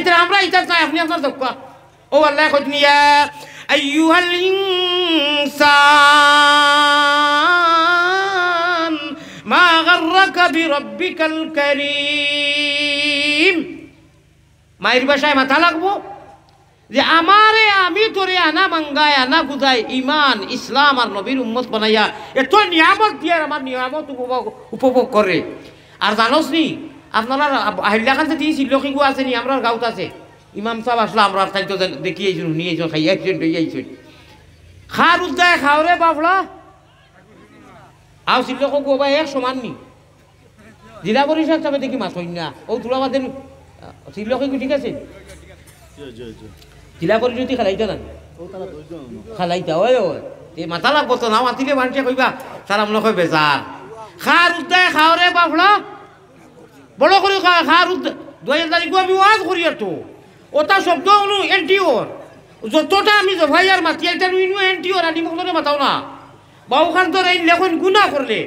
কিতা আমরা ইতা চাই আপনি আপনার দক্ষ ও আল্লাহ কইনি ইয়া আইয়ুহাল ইনসান মা গাররাকা বিরাব্বিকাল কারীম মায়ের ভাষায় মাথা লাগবো যে আমারে আমি তোরে আনা মাঙ্গায় আনা বুঝাই ইমান ইসলাম আর নবীর উম্মত বানাইয়া এত নিয়ামত দিয়ে আমার নিয়ামত উপভোগ করে আর জানোস নি আপনারা হাইলাখান দিয়ে শিল্লকিগু আছে নি আমরা গাঁত আছে ইমাম সাহেব আসলো আমরা তাই তো দেখিয়েছেন নিয়েছেন খাইয়াছেন লইয়াইছেন খার উদ্দায় খাওরে বাবলা আও শিল্লক গোবা এক সমান নি জেলা পরিষদ হিসাবে দেখি মাছ হইন না ও তুলাবাদের শিল্লকিগু ঠিক আছে জেলা পরিষদ খালাইতা না খালাইতা ওই এই মাথা লাগবো তো না মাতিলে মানুষে কইবা তারা মনে কই বেজার খার উদ্দায় খাওরে বাবলা বড় করে খার উদ্দায় 2000 আমি ওয়াজ করি তো ওটা শব্দ হলো এনটিওর যতটা আমি ভাইয়ার মাতি এটা নুইনু এনটিওর আনি মোক ধরে মাতাও না বাউখান তোর এই লেখন গুনাহ করলে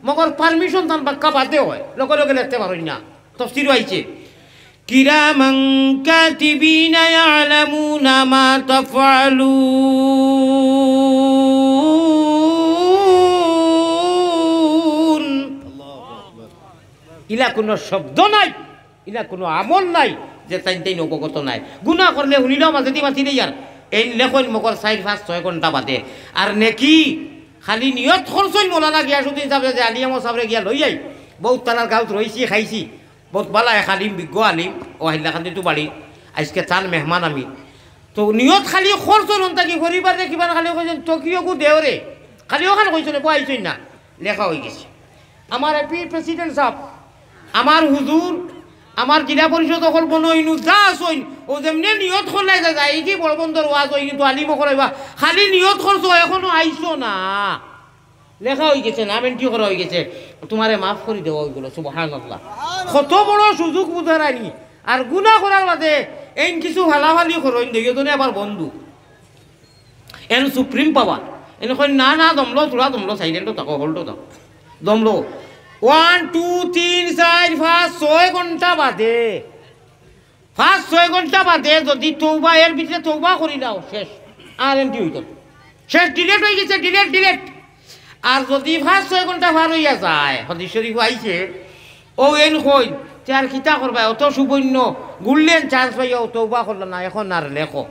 মগর পারমিশন তান বাক্কা বাদে হয় লগে লগে লিখতে পারই না তাফসীর আইছে কিরামান কাতিবিনা ইয়ালামুনা মা তাফআলুন ইলা কোনো শব্দ নাই ইলা কোনো আমল নাই যে তাই তাই অবগত নাই গুনাহ করলে শুনিলেও মাঝে দিয়ে মাতি নেই আর এই লেখন মগর 4-5-6 ঘন্টা বাদে আর নেকি খালি নিয়ত খরচই মোলানা গিয়া সুদিন চাবে যে আলিয়ামো সাবরে গিয়া লই যাই বহুত তানার গাঁত রইছি খাইছি বহুত বালা খালিম বিজ্ঞ আলিম ও হাইলাখান তো বাড়ি আজকে তার মেহমান আমি তো নিয়ত খালি খরচ নন থাকি গরিবার রে কিবা খালি কইছেন টকিওকু দেওরে খালি ওখানে কইছেন বই আইছেন না লেখা হয়ে গেছে আমার এপি প্রেসিডেন্ট সাহেব আমার হুজুর আমার জেলা পরিষদ অকল বনইনু যা আসইন ও যেমনি নিয়ত খলাই যায় এই কি বড় বন্দর ওয়াজ হই কিন্তু আলিম করাইবা খালি নিয়ত খরচ এখনো আইছো না লেখা হয়ে গেছে না মেন্টি করা হয়ে গেছে তোমারে মাফ করে দেওয়া ওইগুলো সুবহানাল্লাহ কত বড় সুযোগ বুঝারানি আর গুনাহ করার বাদে এই কিছু হালাহালি করইন দুইজনে আবার বন্ধু এন সুপ্রিম পাওয়ার এন কই না না দমলো তোরা দমলো সাইলেন্ট থাকো হোল্ড থাকো দমলো 1 2 3 4 5 6 ঘন্টা বাদে 5-6 ঘন্টা বাদে যদি তওবা এর ভিতরে তওবা করি নাও শেষ আর এমটি হইতো শেষ ডিলেট হয়ে গেছে ডিলেট আর যদি 5-6 ঘন্টা পার হইয়া যায় হাদিস শরীফ আইছে ও এন কই চার কিতা করবা অত সুবন্য গুললেন চান্স পাইয়া তওবা করল না এখন আর লেখো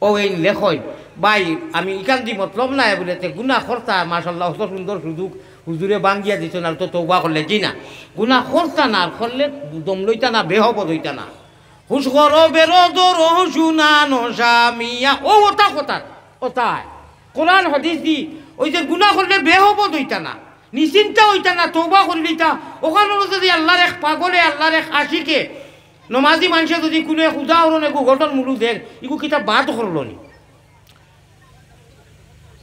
ও এই লেখই ভাই আমি ইকান দি মতলব নাই বলেতে গুনাহ করতা মাশাআল্লাহ কত সুন্দর সুযোগ হুজুরে বাঙ্গিয়া দিছেন আর তো তওবা করলে কি না গুনাহ করতা না আর করলে দম লইতা না বেহবদ হইতা না হুশ করো বেরোদর শুনানো স্বামীয়া ও ওটা কথা ওটাই কোরআন হাদিস দি ওই যে গুনাহ করলে বেহবদ হইতা না নিশ্চিন্তা হইতা না তওবা করলিতা ওখানে যদি আল্লাহর এক পাগলে আল্লাহর এক আশিকে নমাজি মানুষে যদি কোনো উদাহরণ একু ঘটন মুলু দেখ ইগু কিতাব বাদ করলো নি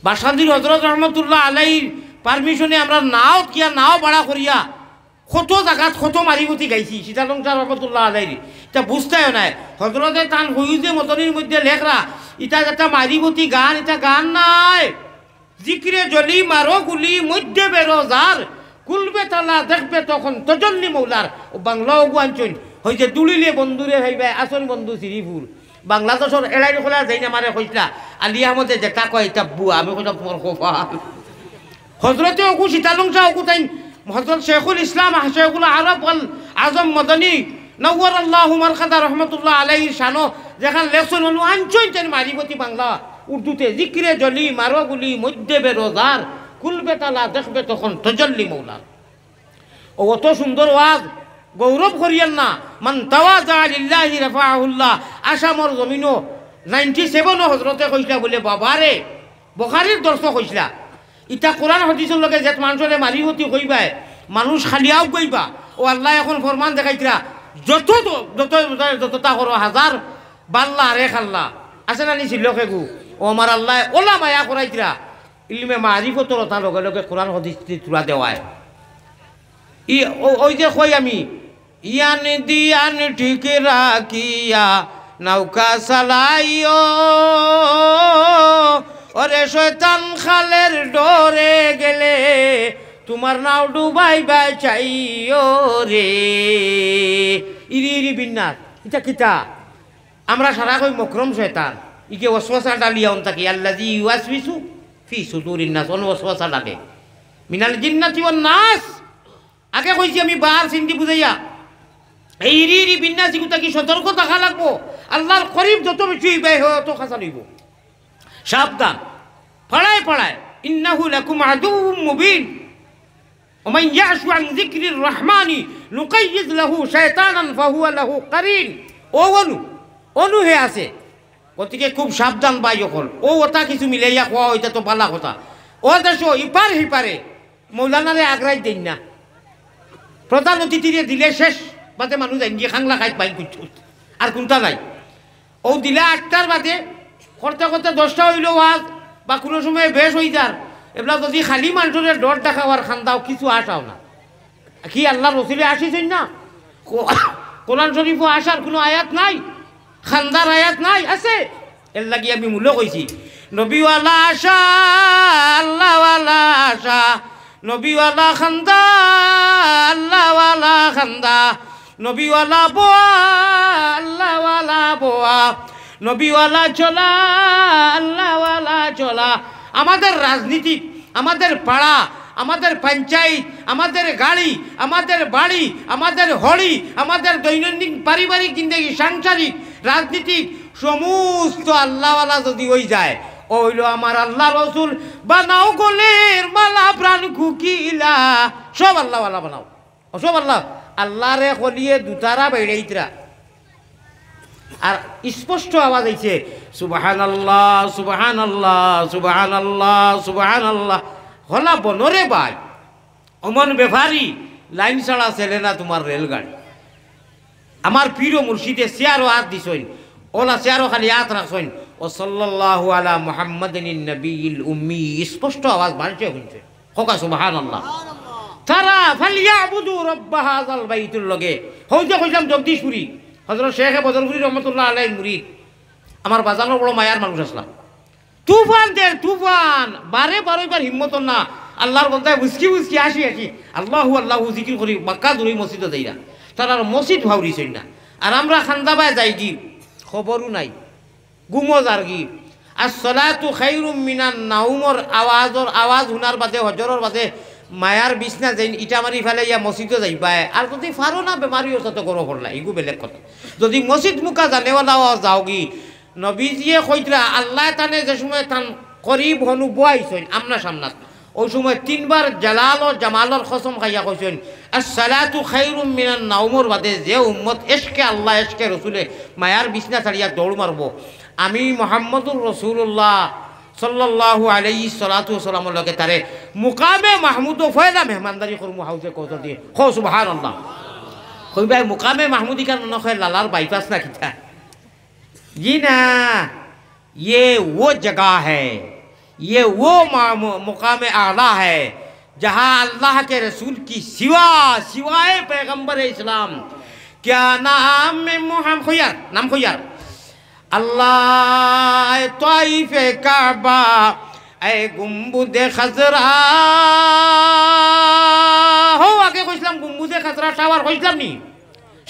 বাসাদির হজরত রহমতুল্লাহ আলাইহির পারমিশনে আমরা নাও কিয়া নাও ভাড়া করিয়া কত জায়গাত কত মারিবতি গাইছি সীতালং সাহ রহমতুল্লাহ আলাইহির এটা বুঝতেও নাই হজরতে তান হইউজে মতনির মধ্যে লেখরা এটা যেটা মারিবতি গান এটা গান নাই জিক্রে জলি মারো গুলি মধ্যে বেরো যার কুলবে তালা দেখবে তখন তজল্লি মৌলার ও বাংলাও গুয়াঞ্চন হয়েছে দুলিলে বন্ধুরে ভাইবে আসন বন্ধু শ্রীপুর বাংলাদেশের এড়াই খোলা যাই না মারে কইসলা আলী আহমদে যেটা কয় এটা বুয়া আমি কইলাম তোমার কপাল হজরতে ওকু সীতালং শাহ ওকু তাই হজরত শেখুল ইসলাম শেখুল আরব আল আজম মদনী নওয়ার আল্লাহ মারখাদা রহমতুল্লাহ আলাইহির শানো যেখানে লেখছেন অনু আঞ্চন তেন মারিবতী বাংলা উর্দুতে জিক্রে জলি মারো গুলি মধ্যে বেরোজার কুলবে তালা দেখবে তখন তজল্লি মৌলার ও অত সুন্দর ওয়াজ গৌরব করিয়েন না মান তাওয়াজা লিল্লাহি রাফাহুল্লাহ আসামর জমিনো 97 হজরতে কইসলা বলে বাবারে বুখারীর দর্শক কইসলা ইটা কোরআন হাদিসের লগে যে মানুষরে মারিবতী কইবায় মানুষ খালিয়াও কইবা ও আল্লাহ এখন ফরমান দেখাইতরা যতটা করো হাজার বাল্লা আরে খাল্লা আছে না নিছিল লোকেগু ও আমার আল্লাহ ওলা মায়া করাইতরা ইলমে মারিফতর তার লগে লগে কোরআন হাদিস তুলা দেওয়ায় ই ওই যে কই আমি ইয়ান দিয়ান ঠিক রাখিয়া নৌকা চালাইও ওরে শয়তান খালের ডরে গেলে তোমার নাও ডুবাই বাই চাইও রে ইরি ইরি বিন্যাস এটা কিতা আমরা সারা কই মকরম শয়তান ইকে ওয়াসওয়াসা ডালিয়া থাকি আল্লাযী ইউওয়াসওয়িসু ফি সুদুরিন নাস অন ওয়াসওয়াসা ডাকে মিনাল জিন্নাতি ওয়ান নাস। আগে কইছি আমি বার সিন্দি বুঝাইয়া এই রি বিন্যাসী গুতা কি সতর্ক থাকা লাগবো। আল্লাহর করিব যত বেশি হইবে তত খাসা লইব। সাবধান, পড়ায় পড়ায় ইন্নাহু লাকুম আদুউম মুবিন ওয়া মান ইয়াশু আন যিকরির রহমানি নুকাইয়িদ লাহু শায়তানান ফাহুয়া লাহু কারিন। ও অনু হে আছে, গতিকে খুব সাবধান ভাই যখন ও ওটা কিছু মিলাইয়া খোয়া ওইটা তো পালা কথা। ও দেশ ইপার হিপারে মৌলানারে আগ্রাই দেন না, প্রধান অতিথিরে দিলে শেষ বাদে মানুষ যাই গিয়ে খাংলা খাই পাই কুচ আর কোনটা নাই। ও দিলে 8টার বাদে করতে করতে 10টা হইল ওয়াজ বা কোনো সময় বেশ হয়ে যার এগুলা যদি খালি মানুষের ডর দেখাওয়ার খান্দাও কিছু আসাও না। কি আল্লাহ রসুলে আসিছেন না? কোরআন শরীফও আসার কোনো আয়াত নাই, খান্দার আয়াত নাই, আছে। এর লাগি আমি মূল্য কইছি নবীওয়ালা আশা আল্লাহওয়ালা আশা, নবীওয়ালা খান্দা আল্লাহওয়ালা খান্দা, নবীওয়ালা বোয়া আল্লাহওয়ালা বোয়া, নবীওয়ালা চলা আল্লাহওয়ালা চলা। আমাদের রাজনীতি, আমাদের পাড়া, আমাদের পঞ্চায়েত, আমাদের গাড়ি, আমাদের বাড়ি, আমাদের হলি, আমাদের দৈনন্দিন পারিবারিক জিন্দগি, সাংসারিক, রাজনীতিক সমস্ত আল্লাহওয়ালা যদি হয়ে যায় ও হইল আমার আল্লাহ রসুল। বানাও গোলের মালা প্রাণ কুকিলা, সব আল্লাহওয়ালা বানাও, সব আল্লাহ। আল্লাহরে হলিয়ে দুতারা বেড়াইতরা আর স্পষ্ট আওয়াজ আইছে সুবহানাল্লাহ সুবহানাল্লাহ সুবহানাল্লাহ সুবহানাল্লাহ। হলা বনরে ভাই অমন ব্যাপারী লাইন ছাড়া চলে না তোমার রেলগাড়ি। আমার প্রিয় মুর্শিদে চেয়ারও হাত দিছইন, ওলা চেয়ারও খালি হাত রাখছইন ও সাল্লাল্লাহু আলা মুহাম্মাদিন নবিয়িল উম্মি। স্পষ্ট আওয়াজ বাড়ছে শুনছে, হোকা সুবহানাল্লাহ। তারা ফালিয়াবুদু রাব্ব হাযাল বাইতুল লগে হইতে কইলাম জগদীশপুরি হযরত শেখ বদরপুরি রহমাতুল্লাহ আলাইহি মুরিদ। আমার বাজানোর বড় মায়ার মানুষ আসলাম। তুফান দের তুফান বারে বারবার হিম্মত না আল্লাহর বন্দায় বুঝকি বুঝকি আসি আসি আল্লাহু আল্লাহু জিকির করি মক্কা দূরে মসজিদে যাইরা তারা মসজিদ ভাউরিছেন না। আর আমরা খান্দাবায় যাই কি খবরও নাই, গুমজ আর কি। আর সলাতু খাইরুম মিনান নাউমর আওয়াজ শুনার বাদে হজরের বাদে মায়ার বিছনা যাই ইটা মারি ফেলে ইয়া মসজিদে যাইবাই। আর যদি ফারো না বেমারিও সাথে করো পড়লা এগু বেলেগ কথা। যদি মসজিদ মুখা জানেওয়ালা যাও কি নবীজিয়ে কইতরা আল্লাহ তানে যে সময় তান করিব হনু বয়াইছেন আমনা সামনাত ওই সময় 3বার জালাল ও জামালর কসম খাইয়া কইছেন আসসালাতু খাইরুম মিনান নাউমর বাদে যে উম্মত এশকে আল্লাহ এশকে রসুলে মায়ার বিছনা ছাড়িয়া দৌড় মারব আমি মুহাম্মদুর রাসূলুল্লাহ সাল্লাল্লাহু আলাইহি সাল্লাতু ওয়াসাল্লামের লগে তারে মুকামে মাহমুদ ও ফয়লা মেহমানদারি করমু হাউসে কত দিয়ে খ সুবহানাল্লাহ। কই ভাই মুকামে মাহমুদি কান নখে লালার বাইপাস না কিতা जी ना, ये वो जगह है, ये वो मुकाम आला है जहाँ अल्लाह के रसूल की सिवाय पैगंबर इस्लाम क्या नाम में मुहम्मद खुयार नाम खुयार अल्लाह ताइफ काबा ए गुम्बुदे खजरा हो आगे को इस्लाम गुम्बुदे खजरा टावर को इस्लाम नहीं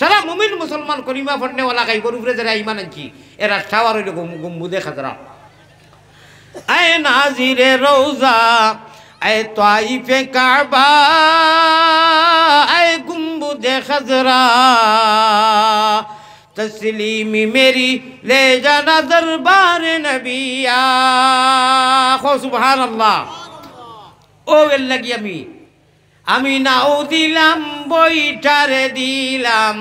সারা মুমিন মুসলমান কলিমা পড়নেওয়ালা গাইবর উপরে যারা ইমান আনছি এরা টাওয়ার হইল গুম্বুদে খাজরা। আয় নাজিরে রওজা আয় তাইফে কাবা আয় গুম্বুদে খাজরা তসলিমি মেরি লে জানা দরবার নবিয়া। খো সুবহানাল্লাহ। ও লাগি আমি নাও দিলাম বইটারে দিলাম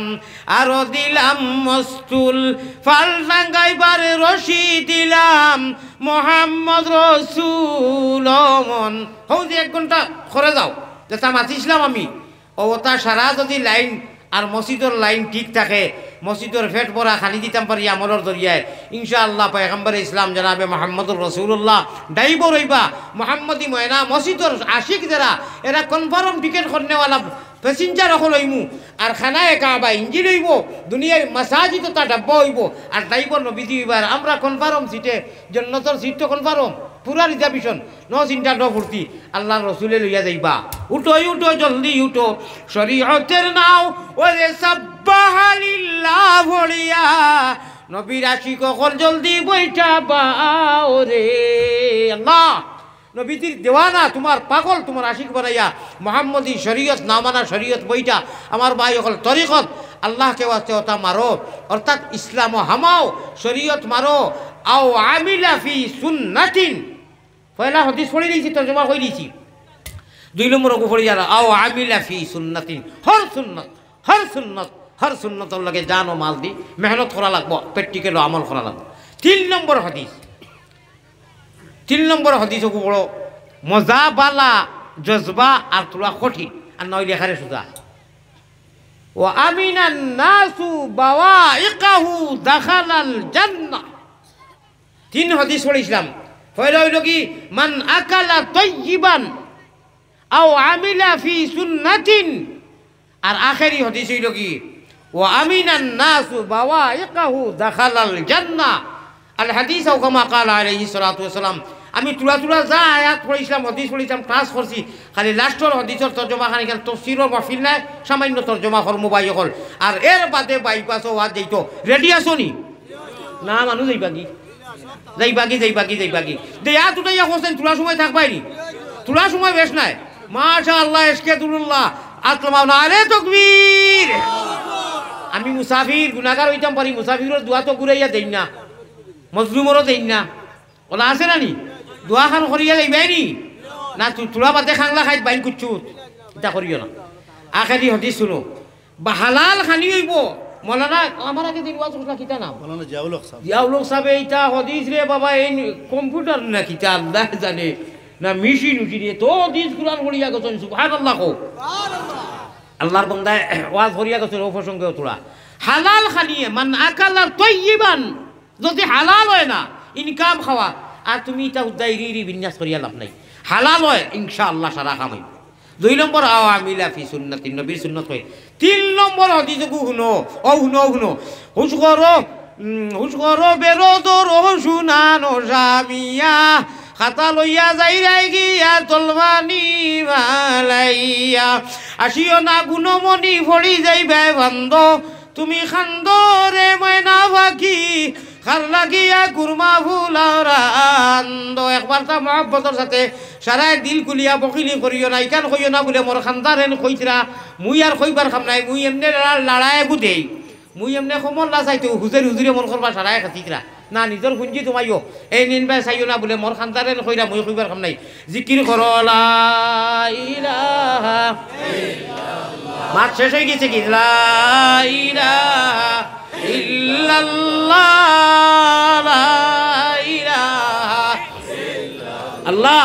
আরো দিলাম মস্তুল ফাল টাঙ্গাইবার রশি দিলাম মোহাম্মদ রসুল মন হৌ যে 1 ঘন্টা করে যাও যেটা মাতিছিলাম আমি ওটা সারা যদি লাইন আর মসজিদের লাইন ঠিক থাকে মসজিদের ফেট ভরা খালি দিতাম পারি আমলের জরিয়ায় ইনশাআল্লাহ পয়গম্বর ইসলাম জনাবে মুহাম্মদুর রাসূলুল্লাহ ডাইবর হইবা মুহাম্মদি ময়না মসজিদের আশিক যারা এরা কনফার্ম টিকেট করনেওয়ালা প্যাসেঞ্জার হল হইমু আর খানায় কাবা ইঞ্জিন হইব দুনিয়ার মাসাজিদ তা ডাব্বা হইব আর ড্রাইভার নবীজি হইবার আমরা কনফার্ম সিটে জান্নাতের সিট তো কনফার্ম পুরা রিজার্ভেশন নো চিন্তা নো ফুর্তি আল্লাহর রসুলে লইয়া যাইবা। উঠো উঠো জলদি উঠো শরীয়তের নাও ওরে সাব্বাহা লিল্লাহ ভরিয়া নবীর আশিক কল জলদি বইটা বাও রে আল্লাহ নবীজির দেওয়ানা তোমার পাগল তোমার আশিক বানাইয়া মোহাম্মদী শরীয়ত না মানা শরীয়ত বইটা আমার ভাই হল তরিকত আল্লাহকে ওয়াস্তে ওটা মারো অর্থাৎ ইসলাম হামাও শরীয়ত মারো আও আমিলা ফি সুন্নাতিন পয়লা হাদিস পড়ে দিয়েছি তর্জমা করে দিয়েছি 2 নম্বর ওকে পড়ে যারা আও আমিলা ফি সুন্নাতিন হর সুন্নতর লাগে জান ও মাল দি মেহনত করা লাগবো প্র্যাকটিক্যাল আমল করা লাগবো 3 নম্বর হাদিস ওকে বড় মজা বালা জজবা আর তোলা কঠিন আর নয় লেখারে সুজা ও আমিনান নাসু বাওয়াইকাহু দাখালাল জান্নাহ 3 হাদিস পড়েছিলাম পয়লা হইল কি মান আকালা তাইয়িবান আও আমিলা ফি সুন্নাতিন আর আখেরি হাদিস হইল কি ও আমিনান নাসু বাওয়াইকাহু দাখালাল জান্নাহ আল হাদিস আও কামা ক্বালা আলাইহিস সালাতু ওয়াস সালাম আমি তুলা যা আয়াত পড়েছিলাম হাদিস পড়েছিলাম ক্লাস করছি খালি লাস্টর হাদিসের তর্জমা খানি কেন তফসিরর মাহফিল নাই সামান্য তর্জমা কর মোবাইল হল আর এর বাদে বাইপাসও ওয়াজ যাইতো রেডি আছো নি না মানুষ যাইবাগি দেয়া তুটাইয়া হোসেন তুলা সময় থাকবাই নি তুলা সময় বেশ নাই মাশাআল্লাহ ইশকাতুল্লাহ আকলাম আলে তাকবীর আমি মুসাফির গুনাহগার হইতাম পারি মুসাফিরের দোয়া তো ঘুরাইয়া দেই না মজলুমরও দেই না ওলা আছে না নি দোয়া খান করিয়া যাইবাই নি না তুলা বাদে খাংলা খাইত বাইন কুচুত এটা করিও না আখেরি হদিস শুনো বা হালাল খানি হইব মৌলানা আমার আগে দিন ওয়াজ করলা কিতা নাম মৌলানা জিয়াউল হক সাহেব এইটা হদিস রে বাবা এই কম্পিউটার না কিতা আল্লাহ জানে না মেশিন উঠিয়ে তো হদিস কুরআন পড়িয়া গেছেন সুবহানাল্লাহ কো আল্লাহর বান্দায় ওয়াজ করিয়া গেছেন ও প্রসঙ্গে তোলা হালাল খানিয়ে মান আকালা তাইয়িবান যদি হালাল হয় না ইনকাম খাওয়া আর তুমি এটা উদ্দাইরি বিন্যাস করিয়া লাভ নাই হালাল হয় ইনশাআল্লাহ সারা কামাই 2 নম্বর আও আমিলা ফি সুন্নাতিন নবীর সুন্নাত হয় 3 নম্বর হাদিসকু শুনো হুশ করো বেরোদর শুনানো জামিয়া খাতা লইয়া যাই গিয়া তলবানি মালাইয়া আসিও না গুণমণি ফড়ি যাইবে বান্ধ তুমি খান্দরে ময়না বাকি খার লাগিয়া কুরমা ফুলারান্দ একবার তা মহব্বতর সাথে সারাই দিল কুলিয়া বকিলি করিও না ইকান কইও না বলে মোর খান্দারেন কইতরা মুই আর কইবার খাম নাই মুই এমনি লড়াই গুদেই মুই এমনি সমল না চাইতো হুজুরে মন করবা সারাই খাতিকরা না নিজের খুঁজি তোমাইও এই নিনবাই চাইও না বলে মোর খান্দারেন কইরা মুই কইবার খাম নাই জিকির করো লা ইলাহা ইল্লাল্লাহ মাত শেষ হয়ে গেছে কি লা ইলাহা ইল্লাল্লাহ লা ইলাহা ইল্লাল্লাহ আল্লাহ